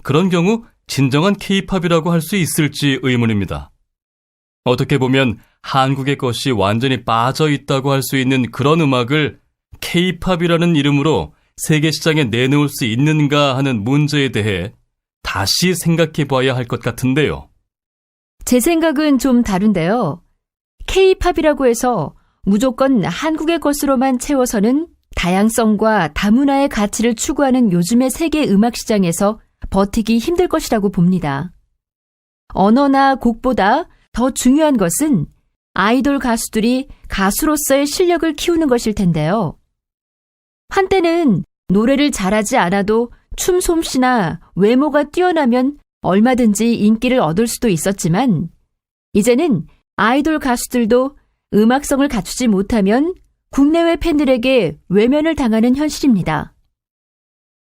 그런 경우 진정한 K-팝이라고 할 수 있을지 의문입니다. 어떻게 보면 한국의 것이 완전히 빠져 있다고 할 수 있는 그런 음악을 K-팝이라는 이름으로 세계 시장에 내놓을 수 있는가 하는 문제에 대해 다시 생각해 봐야 할 것 같은데요. 제 생각은 좀 다른데요. K-팝이라고 해서 무조건 한국의 것으로만 채워서는 다양성과 다문화의 가치를 추구하는 요즘의 세계 음악 시장에서 버티기 힘들 것이라고 봅니다. 언어나 곡보다 더 중요한 것은 아이돌 가수들이 가수로서의 실력을 키우는 것일 텐데요. 한때는 노래를 잘하지 않아도 춤 솜씨나 외모가 뛰어나면 얼마든지 인기를 얻을 수도 있었지만 이제는 아이돌 가수들도 음악성을 갖추지 못하면 국내외 팬들에게 외면을 당하는 현실입니다.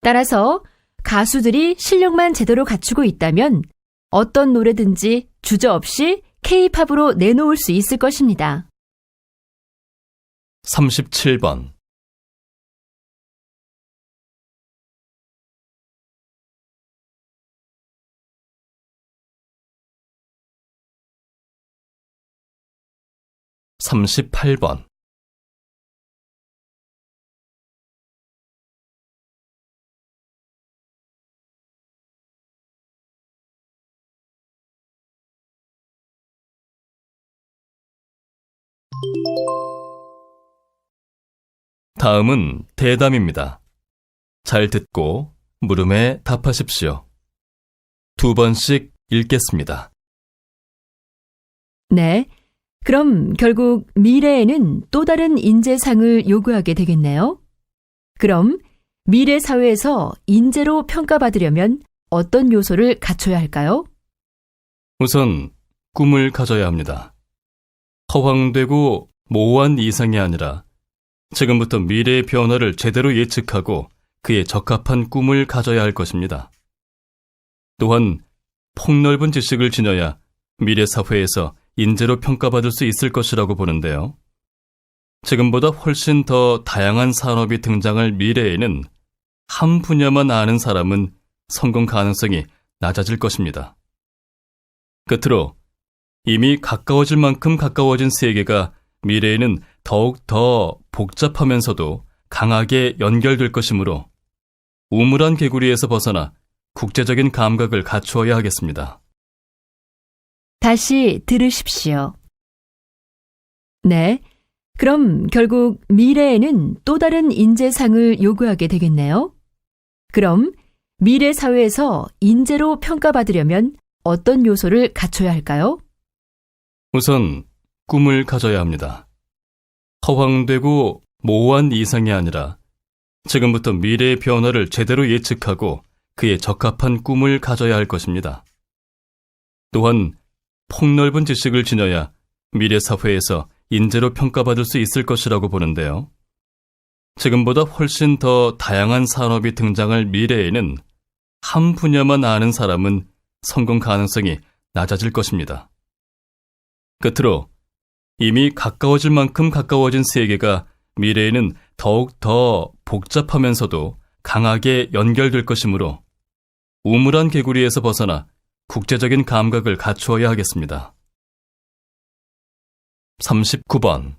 따라서 가수들이 실력만 제대로 갖추고 있다면 어떤 노래든지 주저없이 K-팝으로 내놓을 수 있을 것입니다. 37번. (38번) 다음은 대담입니다. 잘 듣고 물음에 답하십시오. 2번씩 읽겠습니다. 네, 그럼 결국 미래에는 또 다른 인재상을 요구하게 되겠네요. 그럼 미래 사회에서 인재로 평가받으려면 어떤 요소를 갖춰야 할까요? 우선 꿈을 가져야 합니다. 허황되고 모호한 이상이 아니라 지금부터 미래의 변화를 제대로 예측하고 그에 적합한 꿈을 가져야 할 것입니다. 또한 폭넓은 지식을 지녀야 미래 사회에서 인재로 평가받을 수 있을 것이라고 보는데요. 지금보다 훨씬 더 다양한 산업이 등장할 미래에는 한 분야만 아는 사람은 성공 가능성이 낮아질 것입니다. 끝으로 이미 가까워질 만큼 가까워진 세계가 미래에는 더욱 더 복잡하면서도 강하게 연결될 것이므로 우물한 개구리에서 벗어나 국제적인 감각을 갖추어야 하겠습니다. 다시 들으십시오. 네, 그럼 결국 미래에는 또 다른 인재상을 요구하게 되겠네요. 그럼 미래 사회에서 인재로 평가받으려면 어떤 요소를 갖춰야 할까요? 우선 꿈을 가져야 합니다. 허황되고 모호한 이상이 아니라 지금부터 미래의 변화를 제대로 예측하고 그에 적합한 꿈을 가져야 할 것입니다. 또한 폭넓은 지식을 지녀야 미래 사회에서 인재로 평가받을 수 있을 것이라고 보는데요. 지금보다 훨씬 더 다양한 산업이 등장할 미래에는 한 분야만 아는 사람은 성공 가능성이 낮아질 것입니다. 끝으로 이미 가까워질 만큼 가까워진 세계가 미래에는 더욱 더 복잡하면서도 강하게 연결될 것이므로 우물한 개구리에서 벗어나 국제적인 감각을 갖추어야 하겠습니다. 39번.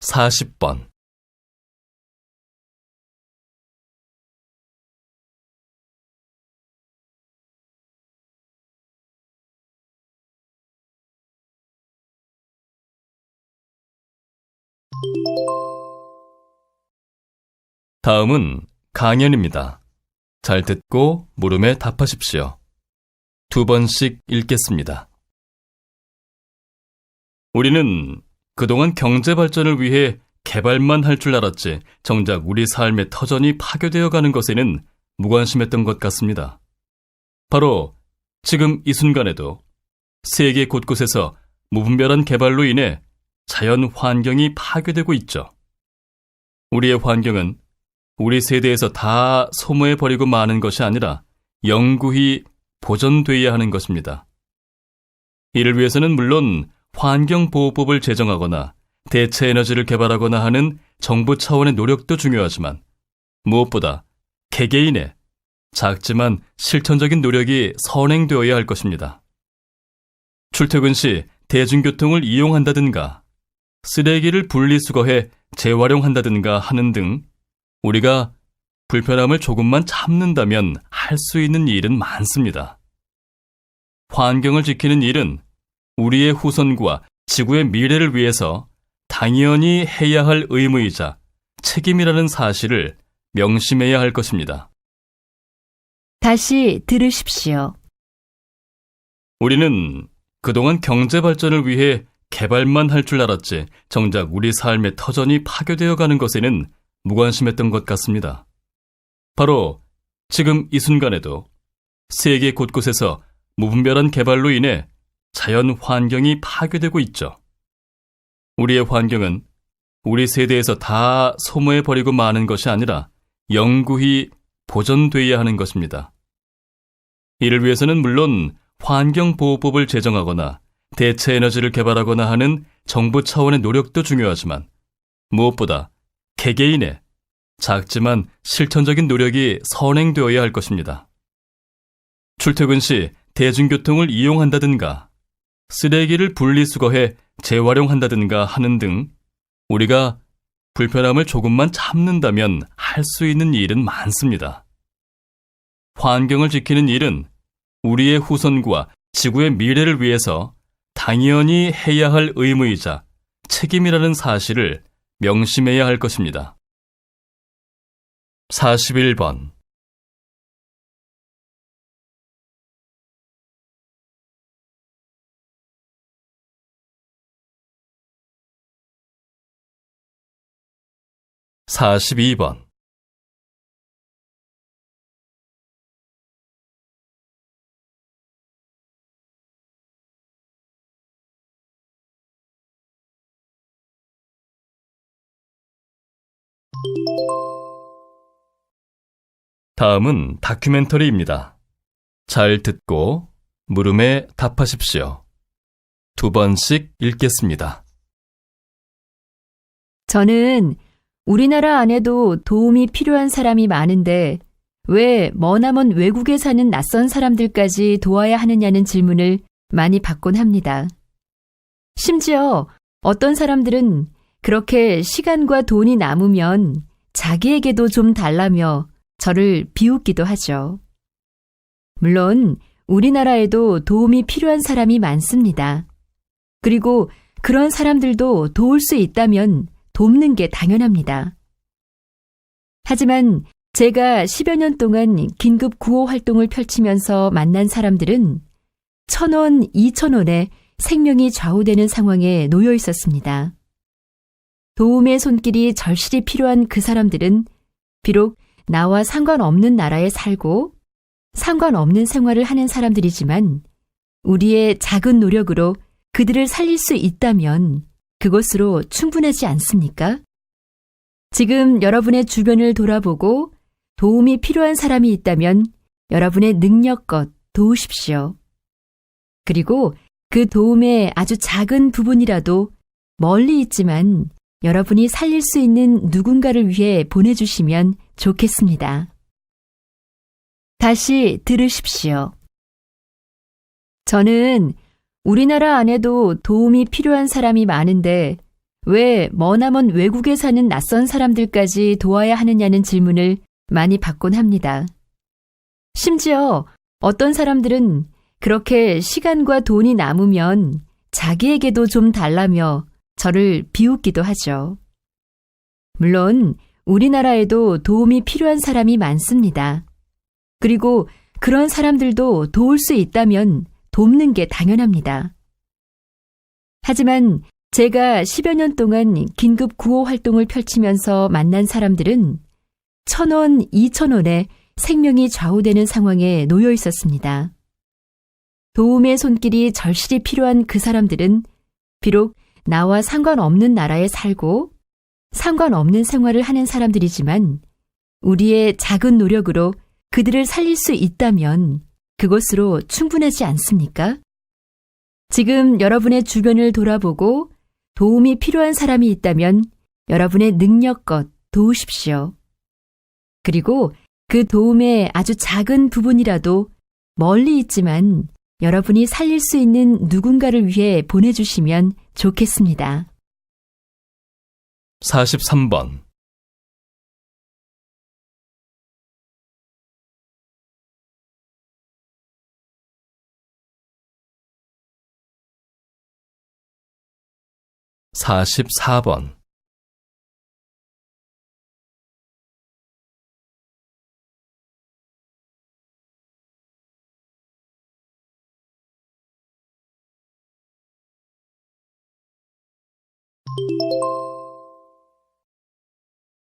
(40번) 다음은 강연입니다. 잘 듣고 물음에 답하십시오. 2번씩 읽겠습니다. 우리는 그동안 경제 발전을 위해 개발만 할 줄 알았지 정작 우리 삶의 터전이 파괴되어 가는 것에는 무관심했던 것 같습니다. 바로 지금 이 순간에도 세계 곳곳에서 무분별한 개발로 인해 자연 환경이 파괴되고 있죠. 우리의 환경은 우리 세대에서 다 소모해버리고 마는 것이 아니라 영구히 보존되어야 하는 것입니다. 이를 위해서는 물론 환경보호법을 제정하거나 대체 에너지를 개발하거나 하는 정부 차원의 노력도 중요하지만 무엇보다 개개인의 작지만 실천적인 노력이 선행되어야 할 것입니다. 출퇴근 시 대중교통을 이용한다든가 쓰레기를 분리수거해 재활용한다든가 하는 등 우리가 불편함을 조금만 참는다면 할 수 있는 일은 많습니다. 환경을 지키는 일은 우리의 후손과 지구의 미래를 위해서 당연히 해야 할 의무이자 책임이라는 사실을 명심해야 할 것입니다. 다시 들으십시오. 우리는 그동안 경제 발전을 위해 개발만 할 줄 알았지 정작 우리 삶의 터전이 파괴되어 가는 것에는 무관심했던 것 같습니다. 바로 지금 이 순간에도 세계 곳곳에서 무분별한 개발로 인해 자연 환경이 파괴되고 있죠. 우리의 환경은 우리 세대에서 다 소모해버리고 마는 것이 아니라 영구히 보존되어야 하는 것입니다. 이를 위해서는 물론 환경보호법을 제정하거나 대체 에너지를 개발하거나 하는 정부 차원의 노력도 중요하지만 무엇보다 개개인의 작지만 실천적인 노력이 선행되어야 할 것입니다. 출퇴근 시 대중교통을 이용한다든가 쓰레기를 분리수거해 재활용한다든가 하는 등 우리가 불편함을 조금만 참는다면 할 수 있는 일은 많습니다. 환경을 지키는 일은 우리의 후손과 지구의 미래를 위해서 당연히 해야 할 의무이자 책임이라는 사실을 명심해야 할 것입니다. 41번 42번 다음은 다큐멘터리입니다. 잘 듣고 물음에 답하십시오. 2번씩 읽겠습니다. 저는 우리나라 안에도 도움이 필요한 사람이 많은데 왜 머나먼 외국에 사는 낯선 사람들까지 도와야 하느냐는 질문을 많이 받곤 합니다. 심지어 어떤 사람들은 그렇게 시간과 돈이 남으면 자기에게도 좀 달라며 저를 비웃기도 하죠. 물론 우리나라에도 도움이 필요한 사람이 많습니다. 그리고 그런 사람들도 도울 수 있다면 돕는 게 당연합니다. 하지만 제가 10여 년 동안 긴급 구호 활동을 펼치면서 만난 사람들은 1,000원, 2,000원에 생명이 좌우되는 상황에 놓여 있었습니다. 도움의 손길이 절실히 필요한 그 사람들은 비록 나와 상관없는 나라에 살고 상관없는 생활을 하는 사람들이지만 우리의 작은 노력으로 그들을 살릴 수 있다면 그것으로 충분하지 않습니까? 지금 여러분의 주변을 돌아보고 도움이 필요한 사람이 있다면 여러분의 능력껏 도우십시오. 그리고 그 도움의 아주 작은 부분이라도 멀리 있지만 여러분이 살릴 수 있는 누군가를 위해 보내주시면 좋겠습니다. 다시 들으십시오. 저는 우리나라 안에도 도움이 필요한 사람이 많은데 왜 머나먼 외국에 사는 낯선 사람들까지 도와야 하느냐는 질문을 많이 받곤 합니다. 심지어 어떤 사람들은 그렇게 시간과 돈이 남으면 자기에게도 좀 달라며 저를 비웃기도 하죠. 물론 우리나라에도 도움이 필요한 사람이 많습니다. 그리고 그런 사람들도 도울 수 있다면 돕는 게 당연합니다. 하지만 제가 10여 년 동안 긴급 구호 활동을 펼치면서 만난 사람들은 1,000원, 2,000원에 생명이 좌우되는 상황에 놓여 있었습니다. 도움의 손길이 절실히 필요한 그 사람들은 비록 나와 상관없는 나라에 살고 상관없는 생활을 하는 사람들이지만 우리의 작은 노력으로 그들을 살릴 수 있다면 그것으로 충분하지 않습니까? 지금 여러분의 주변을 돌아보고 도움이 필요한 사람이 있다면 여러분의 능력껏 도우십시오. 그리고 그 도움의 아주 작은 부분이라도 멀리 있지만 여러분이 살릴 수 있는 누군가를 위해 보내주시면 좋겠습니다. 43번. (44번)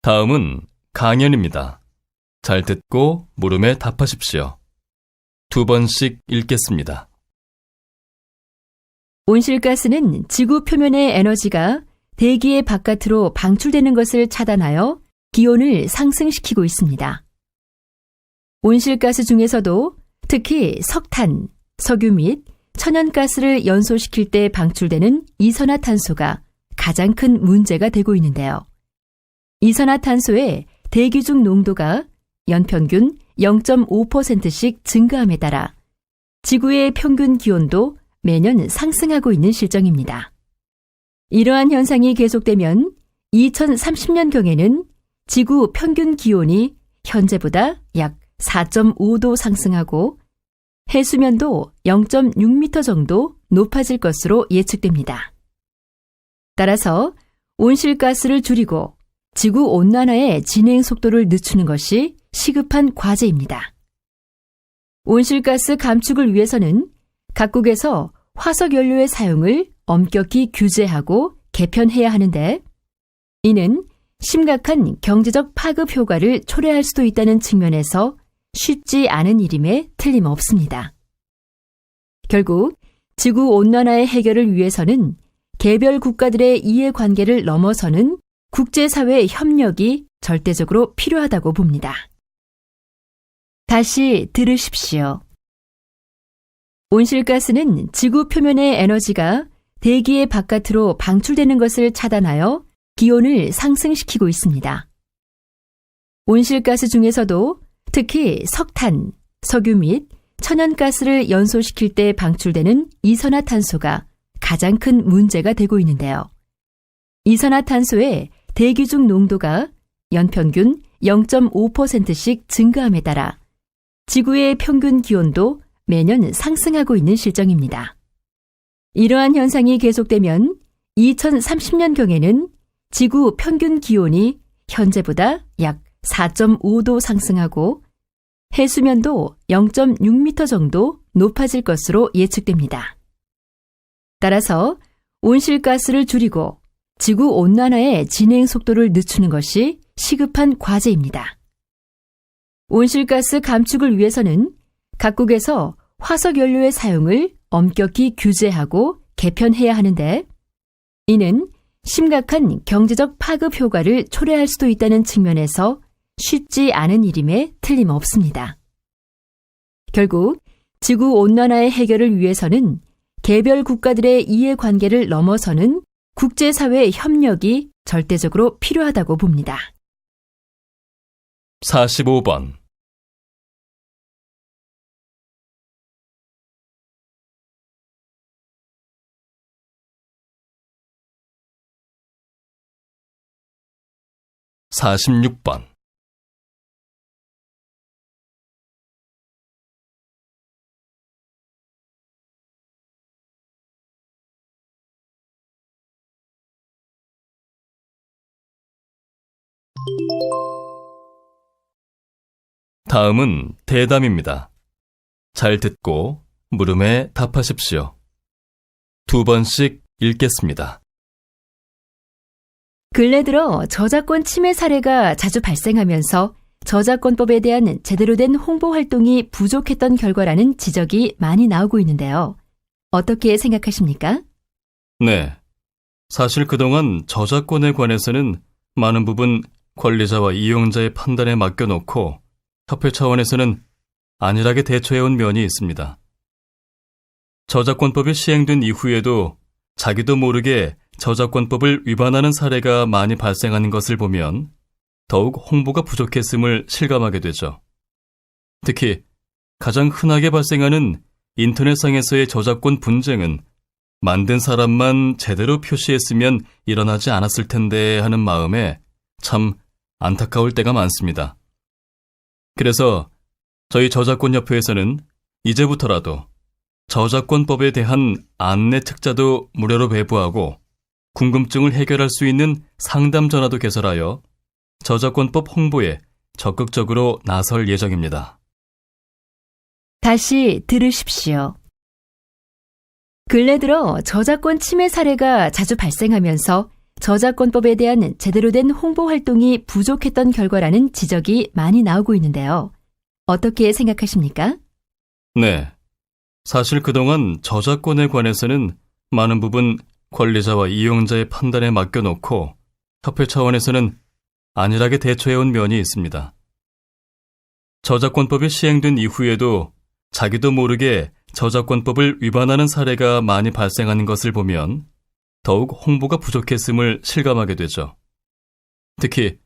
'다음은 강연입니다. 잘 듣고 물음에 답하십시오. 2번씩 읽겠습니다. 온실가스는 지구 표면의 에너지가 대기의 바깥으로 방출되는 것을 차단하여 기온을 상승시키고 있습니다. 온실가스 중에서도 특히 석탄, 석유 및 천연가스를 연소시킬 때 방출되는 이산화탄소가 가장 큰 문제가 되고 있는데요. 이산화탄소의 대기 중 농도가 연평균 0.5%씩 증가함에 따라 지구의 평균 기온도 매년 상승하고 있는 실정입니다. 이러한 현상이 계속되면 2030년경에는 지구 평균 기온이 현재보다 약 4.5도 상승하고 해수면도 0.6m 정도 높아질 것으로 예측됩니다. 따라서 온실가스를 줄이고 지구 온난화의 진행 속도를 늦추는 것이 시급한 과제입니다. 온실가스 감축을 위해서는 각국에서 화석연료의 사용을 엄격히 규제하고 개편해야 하는데 이는 심각한 경제적 파급 효과를 초래할 수도 있다는 측면에서 쉽지 않은 일임에 틀림없습니다. 결국 지구 온난화의 해결을 위해서는 개별 국가들의 이해관계를 넘어서는 국제사회의 협력이 절대적으로 필요하다고 봅니다. 다시 들으십시오. 온실가스는 지구 표면의 에너지가 대기의 바깥으로 방출되는 것을 차단하여 기온을 상승시키고 있습니다. 온실가스 중에서도 특히 석탄, 석유 및 천연가스를 연소시킬 때 방출되는 이산화탄소가 가장 큰 문제가 되고 있는데요. 이산화탄소의 대기 중 농도가 연평균 0.5%씩 증가함에 따라 지구의 평균 기온도 매년 상승하고 있는 실정입니다. 이러한 현상이 계속되면 2030년경에는 지구 평균 기온이 현재보다 약 4.5도 상승하고 해수면도 0.6m 정도 높아질 것으로 예측됩니다. 따라서 온실가스를 줄이고 지구 온난화의 진행 속도를 늦추는 것이 시급한 과제입니다. 온실가스 감축을 위해서는 각국에서 화석연료의 사용을 엄격히 규제하고 개편해야 하는데 이는 심각한 경제적 파급 효과를 초래할 수도 있다는 측면에서 쉽지 않은 일임에 틀림없습니다. 결국 지구 온난화의 해결을 위해서는 개별 국가들의 이해관계를 넘어서는 국제사회의 협력이 절대적으로 필요하다고 봅니다. 45번. 46번. '다음은 대담입니다. 잘 듣고 물음에 답하십시오. 2번씩 읽겠습니다. 근래 들어 저작권 침해 사례가 자주 발생하면서 저작권법에 대한 제대로 된 홍보 활동이 부족했던 결과라는 지적이 많이 나오고 있는데요. 어떻게 생각하십니까? 네. 사실 그동안 저작권에 관해서는 많은 부분 권리자와 이용자의 판단에 맡겨놓고 협회 차원에서는 안일하게 대처해온 면이 있습니다. 저작권법이 시행된 이후에도 자기도 모르게 저작권법을 위반하는 사례가 많이 발생하는 것을 보면 더욱 홍보가 부족했음을 실감하게 되죠. 특히 가장 흔하게 발생하는 인터넷상에서의 저작권 분쟁은 만든 사람만 제대로 표시했으면 일어나지 않았을 텐데 하는 마음에 참 안타까울 때가 많습니다. 그래서 저희 저작권협회에서는 이제부터라도 저작권법에 대한 안내 특자도 무료로 배부하고 궁금증을 해결할 수 있는 상담 전화도 개설하여 저작권법 홍보에 적극적으로 나설 예정입니다. 다시 들으십시오. 근래 들어 저작권 침해 사례가 자주 발생하면서 저작권법에 대한 제대로 된 홍보 활동이 부족했던 결과라는 지적이 많이 나오고 있는데요. 어떻게 생각하십니까? 네. 사실 그동안 저작권에 관해서는 많은 부분 관리자와 이용자의 판단에 맡겨놓고 협회 차원에서는 안일하게 대처해온 면이 있습니다. 저작권법이 시행된 이후에도 자기도 모르게 저작권법을 위반하는 사례가 많이 발생하는 것을 보면 더욱 홍보가 부족했음을 실감하게 되죠. 특히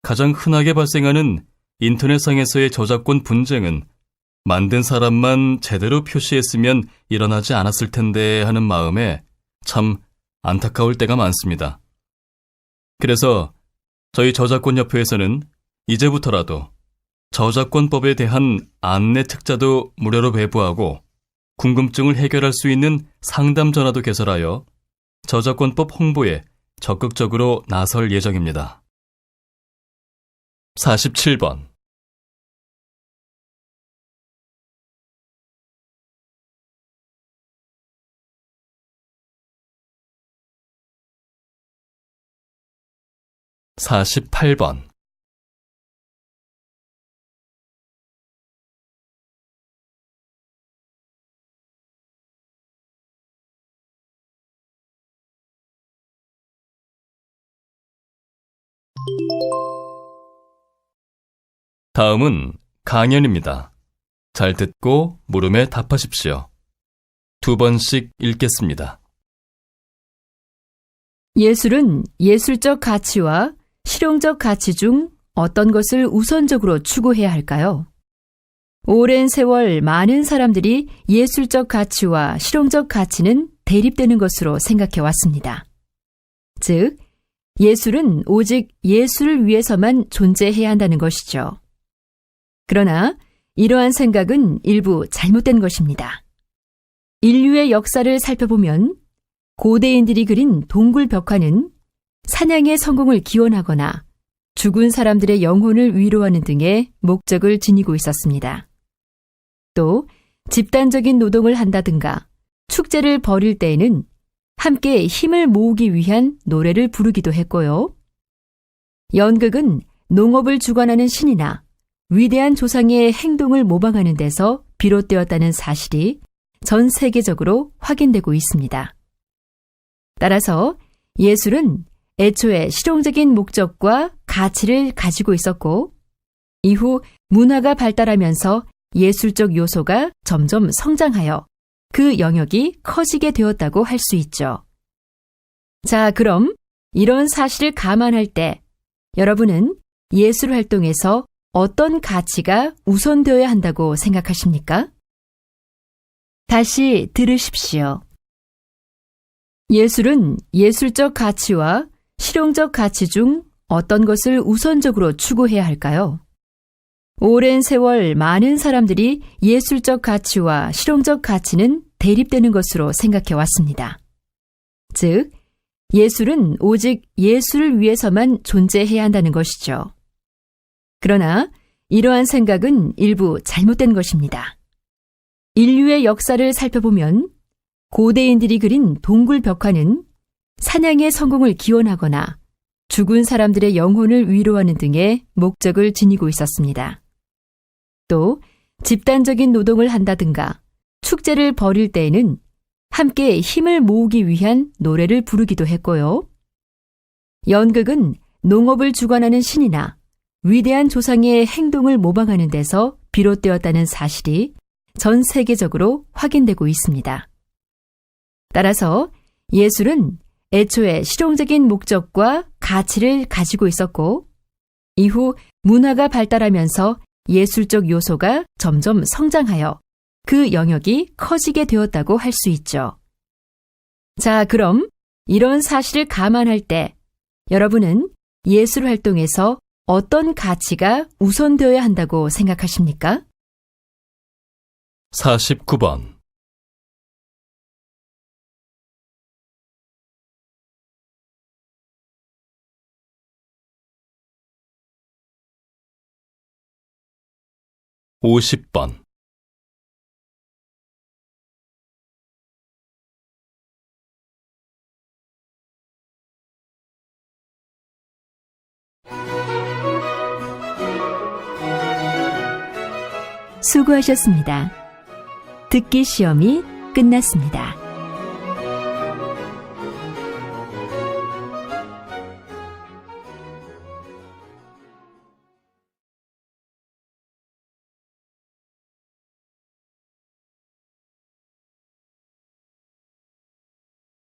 가장 흔하게 발생하는 인터넷상에서의 저작권 분쟁은 만든 사람만 제대로 표시했으면 일어나지 않았을 텐데 하는 마음에 참 안타까울 때가 많습니다. 그래서 저희 저작권협회에서는 이제부터라도 저작권법에 대한 안내 특자도 무료로 배부하고 궁금증을 해결할 수 있는 상담 전화도 개설하여 저작권법 홍보에 적극적으로 나설 예정입니다. 47번. (48번) 다음은 강연입니다. 잘 듣고 물음에 답하십시오. 2번씩 읽겠습니다. 예술은 예술적 가치와 실용적 가치 중 어떤 것을 우선적으로 추구해야 할까요? 오랜 세월 많은 사람들이 예술적 가치와 실용적 가치는 대립되는 것으로 생각해 왔습니다. 즉, 예술은 오직 예술을 위해서만 존재해야 한다는 것이죠. 그러나 이러한 생각은 일부 잘못된 것입니다. 인류의 역사를 살펴보면 고대인들이 그린 동굴 벽화는 사냥의 성공을 기원하거나 죽은 사람들의 영혼을 위로하는 등의 목적을 지니고 있었습니다. 또 집단적인 노동을 한다든가 축제를 벌일 때에는 함께 힘을 모으기 위한 노래를 부르기도 했고요. 연극은 농업을 주관하는 신이나 위대한 조상의 행동을 모방하는 데서 비롯되었다는 사실이 전 세계적으로 확인되고 있습니다. 따라서 예술은 애초에 실용적인 목적과 가치를 가지고 있었고, 이후 문화가 발달하면서 예술적 요소가 점점 성장하여 그 영역이 커지게 되었다고 할 수 있죠. 자, 그럼 이런 사실을 감안할 때 여러분은 예술 활동에서 어떤 가치가 우선되어야 한다고 생각하십니까? 다시 들으십시오. 예술은 예술적 가치와 실용적 가치 중 어떤 것을 우선적으로 추구해야 할까요? 오랜 세월 많은 사람들이 예술적 가치와 실용적 가치는 대립되는 것으로 생각해 왔습니다. 즉, 예술은 오직 예술을 위해서만 존재해야 한다는 것이죠. 그러나 이러한 생각은 일부 잘못된 것입니다. 인류의 역사를 살펴보면 고대인들이 그린 동굴 벽화는 사냥의 성공을 기원하거나 죽은 사람들의 영혼을 위로하는 등의 목적을 지니고 있었습니다. 또 집단적인 노동을 한다든가 축제를 벌일 때에는 함께 힘을 모으기 위한 노래를 부르기도 했고요. 연극은 농업을 주관하는 신이나 위대한 조상의 행동을 모방하는 데서 비롯되었다는 사실이 전 세계적으로 확인되고 있습니다. 따라서 예술은 애초에 실용적인 목적과 가치를 가지고 있었고, 이후 문화가 발달하면서 예술적 요소가 점점 성장하여 그 영역이 커지게 되었다고 할 수 있죠. 자, 그럼 이런 사실을 감안할 때 여러분은 예술 활동에서 어떤 가치가 우선되어야 한다고 생각하십니까? 49번. (50번) 수고하셨습니다. 듣기 시험이 끝났습니다.